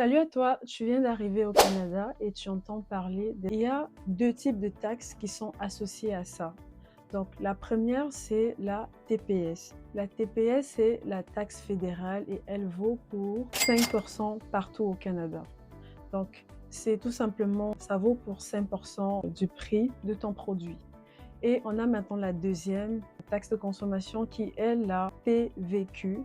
Salut à toi, tu viens d'arriver au Canada et tu entends parler Il y a deux types de taxes qui sont associées à ça. Donc la première, c'est la TPS. La TPS, c'est la taxe fédérale et elle vaut pour 5% partout au Canada. Donc c'est tout simplement, ça vaut pour 5% du prix de ton produit. Et on a maintenant la deuxième taxe de consommation qui est la TVQ,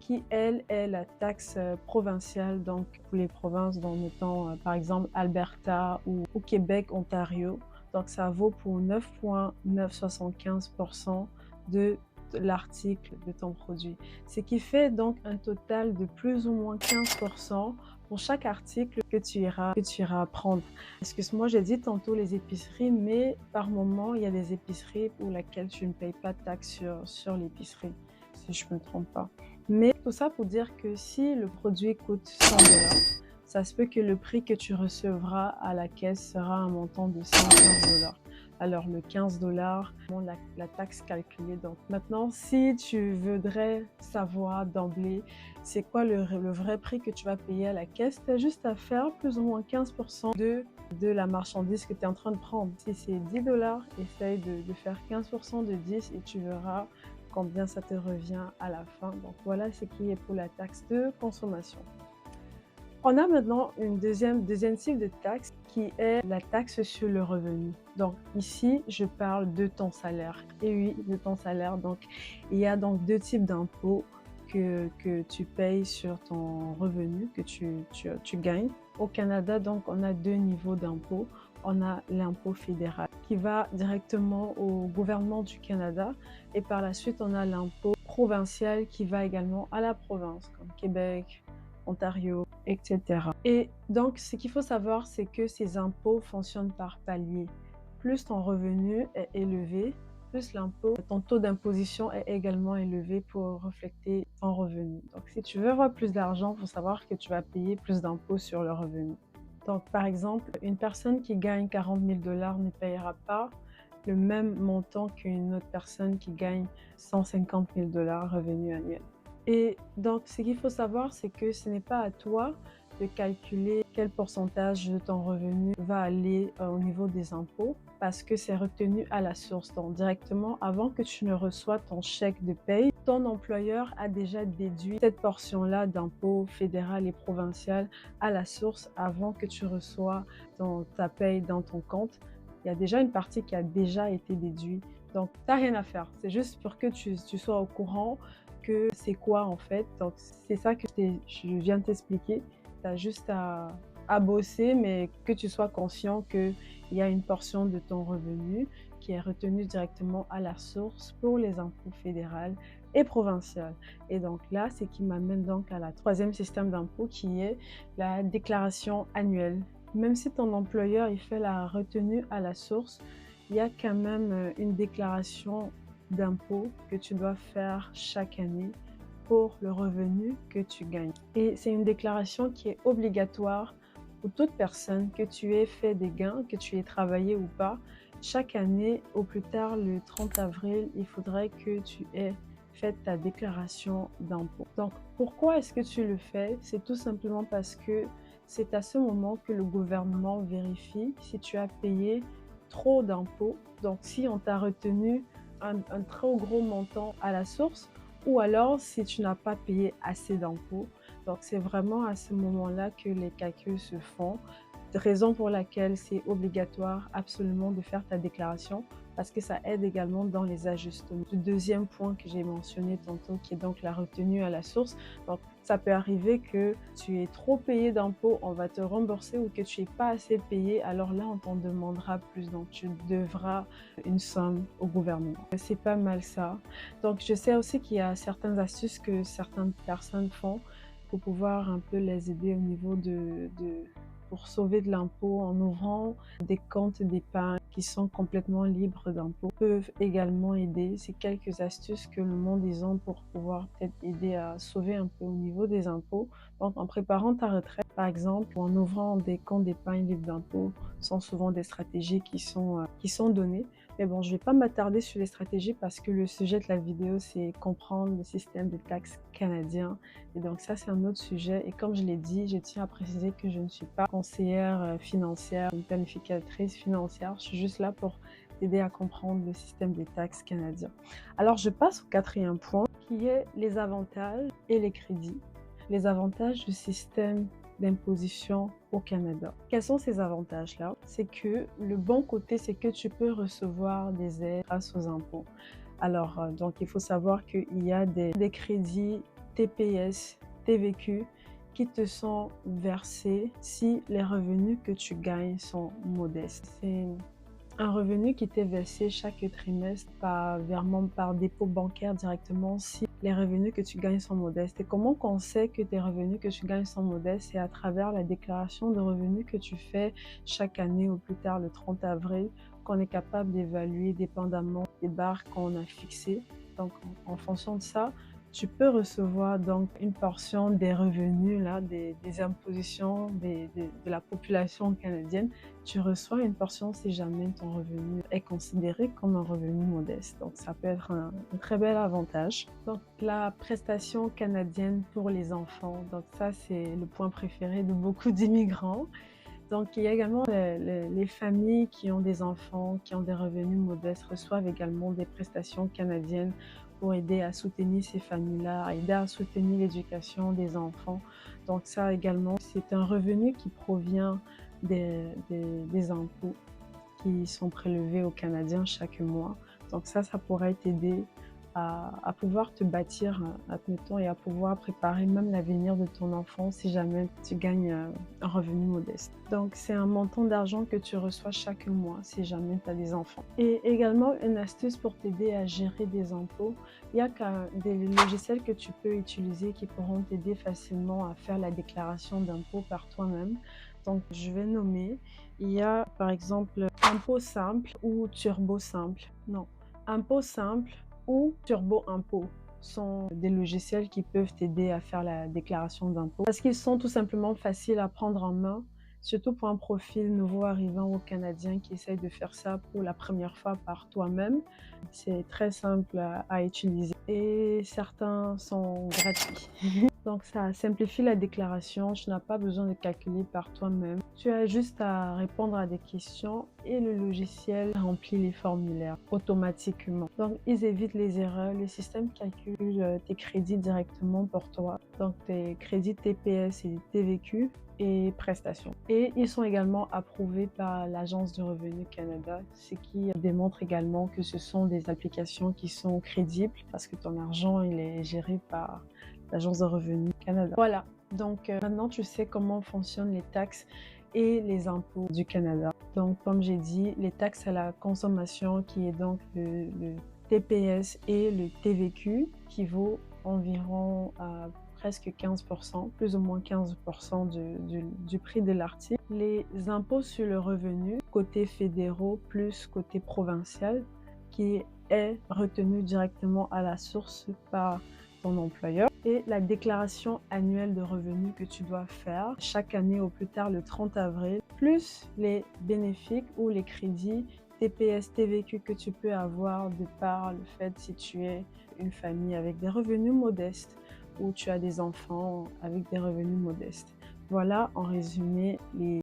qui elle est la taxe provinciale, donc pour les provinces dont mettons par exemple Alberta ou Québec, Ontario. Donc ça vaut pour 9,975% de l'article de ton produit. Ce qui fait donc un total de plus ou moins 15% pour chaque article que tu iras prendre. Excuse-moi, j'ai dit tantôt les épiceries, mais par moment, il y a des épiceries pour lesquelles tu ne payes pas de taxe sur l'épicerie, si je ne me trompe pas. Mais tout ça pour dire que si le produit coûte 100 $, ça se peut que le prix que tu recevras à la caisse sera un montant de 115 $. Alors le 15 $, la taxe calculée. Donc maintenant, si tu voudrais savoir d'emblée c'est quoi le vrai prix que tu vas payer à la caisse, tu as juste à faire plus ou moins 15% de la marchandise que tu es en train de prendre. Si c'est 10 $, essaye de faire 15% de 10 et tu verras combien ça te revient à la fin. Donc voilà ce qui est pour la taxe de consommation. On a maintenant une deuxième type de taxe qui est la taxe sur le revenu. Donc ici, je parle de ton salaire. Et oui, de ton salaire. Donc il y a donc deux types d'impôts que tu payes sur ton revenu, que tu gagnes. Au Canada, donc, on a deux niveaux d'impôts. On a l'impôt fédéral qui va directement au gouvernement du Canada et par la suite, on a l'impôt provincial qui va également à la province, comme Québec, Ontario, etc. Et donc, ce qu'il faut savoir, c'est que ces impôts fonctionnent par palier. Plus ton revenu est élevé, plus l'impôt, ton taux d'imposition est également élevé pour refléter ton revenu. Donc, si tu veux avoir plus d'argent, il faut savoir que tu vas payer plus d'impôts sur le revenu. Donc, par exemple, une personne qui gagne 40 000 $ ne payera pas le même montant qu'une autre personne qui gagne 150 000 $ revenu annuel. Et donc, ce qu'il faut savoir, c'est que ce n'est pas à toi de calculer quel pourcentage de ton revenu va aller au niveau des impôts parce que c'est retenu à la source. Donc, directement, avant que tu ne reçois ton chèque de paye, ton employeur a déjà déduit cette portion-là d'impôts fédéral et provincial à la source avant que tu reçois ta paye dans ton compte. Il y a déjà une partie qui a déjà été déduite. Donc, tu n'as rien à faire. C'est juste pour que tu sois au courant que c'est quoi en fait. Donc, c'est ça que je viens de t'expliquer. Tu as juste à bosser, mais que tu sois conscient qu'il y a une portion de ton revenu qui est retenue directement à la source pour les impôts fédéraux et provinciaux. Et donc là, c'est qui m'amène donc à la troisième système d'impôt qui est la déclaration annuelle. Même si ton employeur il fait la retenue à la source, il y a quand même une déclaration d'impôt que tu dois faire chaque année pour le revenu que tu gagnes. Et c'est une déclaration qui est obligatoire pour toute personne, que tu aies fait des gains, que tu aies travaillé ou pas. Chaque année, au plus tard le 30 avril, il faudrait que tu aies fait ta déclaration d'impôt. Donc, pourquoi est-ce que tu le fais? C'est tout simplement parce que c'est à ce moment que le gouvernement vérifie si tu as payé trop d'impôts. Donc, si on t'a retenu un trop gros montant à la source ou alors si tu n'as pas payé assez d'impôts. Donc, c'est vraiment à ce moment-là que les calculs se font. Raison pour laquelle c'est obligatoire absolument de faire ta déclaration parce que ça aide également dans les ajustements. Le deuxième point que j'ai mentionné tantôt qui est donc la retenue à la source. Donc, ça peut arriver que tu aies trop payé d'impôts, on va te rembourser ou que tu n'aies pas assez payé, alors là, on t'en demandera plus. Donc, tu devras une somme au gouvernement. C'est pas mal ça. Donc, je sais aussi qu'il y a certaines astuces que certaines personnes font pour pouvoir un peu les aider au niveau pour sauver de l'impôt en ouvrant des comptes d'épargne qui sont complètement libres d'impôts peuvent également aider. C'est quelques astuces que le monde ils ont pour pouvoir peut-être aider à sauver un peu au niveau des impôts. Donc, en préparant ta retraite, par exemple, ou en ouvrant des comptes d'épargne libres d'impôts, sont souvent des stratégies qui sont données. Mais bon, je ne vais pas m'attarder sur les stratégies parce que le sujet de la vidéo, c'est comprendre le système de taxes canadien. Et donc ça, c'est un autre sujet. Et comme je l'ai dit, je tiens à préciser que je ne suis pas conseillère financière, une planificatrice financière. Je suis juste là pour t'aider à comprendre le système des taxes canadien. Alors, je passe au quatrième point, qui est les avantages et les crédits. Les avantages du système d'imposition au Canada. Quels sont ces avantages-là? C'est que le bon côté, c'est que tu peux recevoir des aides grâce aux impôts. Alors, donc il faut savoir qu'il y a des crédits TPS, TVQ qui te sont versés si les revenus que tu gagnes sont modestes. C'est un revenu qui t'est versé chaque trimestre par virement, par dépôt bancaire directement si les revenus que tu gagnes sont modestes. Et comment qu'on sait que tes revenus que tu gagnes sont modestes? C'est à travers la déclaration de revenus que tu fais chaque année au plus tard le 30 avril qu'on est capable d'évaluer dépendamment des barres qu'on a fixées. Donc en fonction de ça, tu peux recevoir donc une portion des revenus, là, des impositions de la population canadienne. Tu reçois une portion si jamais ton revenu est considéré comme un revenu modeste. Donc, ça peut être un très bel avantage. Donc, la prestation canadienne pour les enfants. Donc, ça, c'est le point préféré de beaucoup d'immigrants. Donc, il y a également les familles qui ont des enfants, qui ont des revenus modestes, reçoivent également des prestations canadiennes pour aider à soutenir ces familles-là, à aider à soutenir l'éducation des enfants. Donc, ça également, c'est un revenu qui provient des impôts qui sont prélevés aux Canadiens chaque mois. Donc ça pourrait t'aider à pouvoir te bâtir, admettons, et à pouvoir préparer même l'avenir de ton enfant si jamais tu gagnes un revenu modeste. Donc c'est un montant d'argent que tu reçois chaque mois si jamais tu as des enfants. Et également une astuce pour t'aider à gérer des impôts, il y a des logiciels que tu peux utiliser qui pourront t'aider facilement à faire la déclaration d'impôt par toi-même. Donc je vais nommer, il y a par exemple Impôt simple ou Turbo simple. Non, Impôt simple ou Turbo Impôt sont des logiciels qui peuvent t'aider à faire la déclaration d'impôt parce qu'ils sont tout simplement faciles à prendre en main, surtout pour un profil nouveau arrivant au Canadien qui essaye de faire ça pour la première fois par toi-même. C'est très simple à utiliser et certains sont gratuits. Donc ça simplifie la déclaration, tu n'as pas besoin de calculer par toi-même. Tu as juste à répondre à des questions et le logiciel remplit les formulaires automatiquement. Donc ils évitent les erreurs, le système calcule tes crédits directement pour toi. Donc tes crédits TPS et TVQ et prestations. Et ils sont également approuvés par l'Agence du revenu Canada, ce qui démontre également que ce sont des applications qui sont crédibles parce que ton argent il est géré par l'Agence de revenus Canada. Voilà, donc maintenant tu sais comment fonctionnent les taxes et les impôts du Canada. Donc comme j'ai dit, les taxes à la consommation qui est donc le TPS et le TVQ qui vaut environ presque 15%, plus ou moins 15% du prix de l'article. Les impôts sur le revenu, côté fédéraux plus côté provincial, qui est retenu directement à la source par ton employeur, et la déclaration annuelle de revenus que tu dois faire chaque année au plus tard le 30 avril, plus les bénéfices ou les crédits TPS, TVQ que tu peux avoir de par le fait si tu es une famille avec des revenus modestes ou tu as des enfants avec des revenus modestes. Voilà en résumé les